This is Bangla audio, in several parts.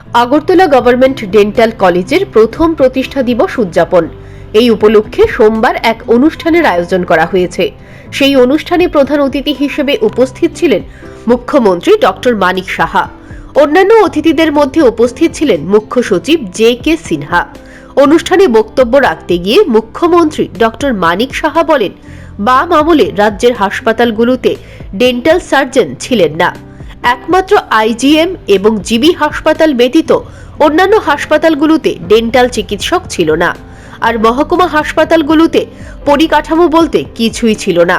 আগরতলা গভর্নমেন্ট ডেন্টাল কলেজের প্রথম প্রতিষ্ঠা দিবস উদযাপন। এই উপলক্ষে সোমবার এক অনুষ্ঠানের আয়োজন করা হয়েছে। সেই অনুষ্ঠানে প্রধান অতিথি হিসেবে উপস্থিত ছিলেন মুখ্যমন্ত্রী ডক্টর মানিক সাহা। অন্যান্য অতিথিদের মধ্যে উপস্থিত ছিলেন মুখ্য সচিব জে.কে. সিনহা। অনুষ্ঠানে বক্তব্য রাখতে গিয়ে মুখ্যমন্ত্রী ডক্টর মানিক সাহা বলেন, বাম আমলে রাজ্যের হাসপাতালগুলোতে ডেন্টাল সার্জন ছিলেন না। একমাত্র আইজিএম এবং জিবি হাসপাতাল ব্যতীত অন্যান্য হাসপাতালগুলোতে ডেন্টাল চিকিৎসক ছিল না। আর মহকুমা হাসপাতালগুলোতে পরিকাঠামো বলতে কিছুই ছিল না।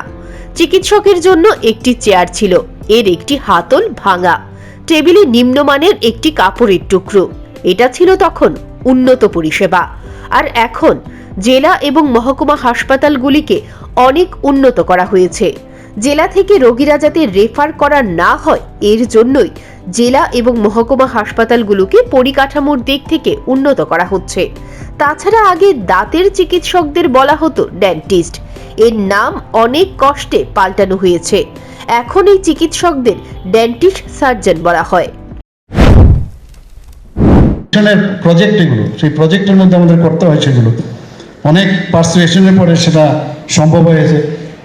চিকিৎসকের জন্য একটি চেয়ার ছিল, এর একটি হাতল ভাঙা, টেবিলে নিম্নমানের একটি কাপড়ের টুকরো। এটা ছিল তখন উন্নত পরিষেবা। আর এখন জেলা এবং মহকুমা হাসপাতালগুলিকে অনেক উন্নত করা হয়েছে। জেলা থেকে রোগীরা যাতে রেফার করা না হয়, এর জন্যই জেলা এবং মহকুমা হাসপাতালগুলোকে পরিকাঠামোর দিক থেকে উন্নত করা হচ্ছে। তাছাড়া আগে দাঁতের চিকিৎসকদের বলা হতো ডেন্টিস্ট, এর নাম অনেক কষ্টে পাল্টানো হয়েছে। এখন এই চিকিৎসকদের ডেন্টিস্ট সার্জন বলা হয়। প্রজেক্টগুলো, সেই প্রজেক্টের মধ্যে আমাদের করতে হয়, সেগুলো অনেক পার্সুয়েশনের পরে সেটা সম্ভব হয়েছে।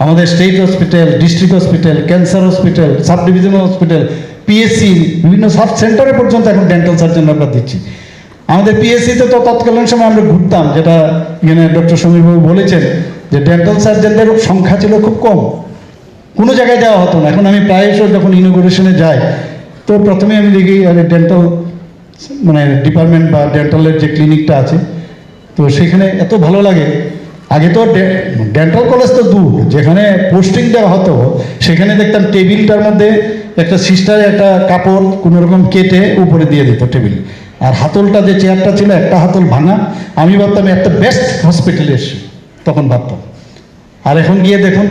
আমাদের state hospital, district hospital, cancer hospital, sub divisional hospital, PSC, বিভিন্ন সাব সেন্টারে পর্যন্ত এখন ডেন্টাল সার্জন আমরা দিচ্ছি। আমাদের পিএসসিতে তো তৎকালীন সময় আমরা ঘুরতাম, যেটা এখানে ডক্টর সমীরবাবু বলেছেন যে ডেন্টাল সার্জনদের সংখ্যা ছিল খুব কম, কোনো জায়গায় দেওয়া হতো না। এখন আমি প্রায়শই যখন ইনোগ্রেশনে যাই, তো প্রথমে আমি দেখি ডেন্টাল ডিপার্টমেন্ট বা ডেন্টালের যে ক্লিনিকটা আছে, তো সেখানে এত ভালো লাগে। আগে তো ডেন্টাল কলেজ তো দূর, যেখানে পোস্টিং দেওয়া হতো সেখানে দেখতাম টেবিলটার মধ্যে একটা সিস্টার একটা কাপড় কোনো রকম কেটে উপরে দিয়ে দিত টেবিল, আর হাতলটা যে চেয়ারটা ছিল একটা হাতল ভাঙা। আমি ভাবতাম একটা বেস্ট হসপিটালে এসছি, তখন ভাবতাম। আর এখন গিয়ে দেখুন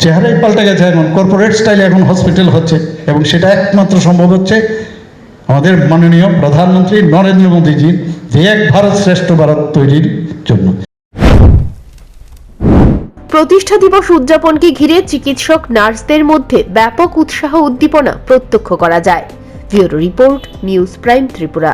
চেহারাই পাল্টে গেছে। এখন কর্পোরেট স্টাইলে এখন হসপিটাল হচ্ছে, এবং সেটা একমাত্র সম্ভব হচ্ছে আমাদের মাননীয় প্রধানমন্ত্রী নরেন্দ্র মোদীজির যে এক ভারত শ্রেষ্ঠ ভারত তৈরির জন্য। প্রতিষ্ঠা দিবস উদযাপনকে ঘিরে চিকিৎসক নার্সদের মধ্যে ব্যাপক উৎসাহ উদ্দীপনা প্রত্যক্ষ করা যায়। Bureau report, news prime Tripura.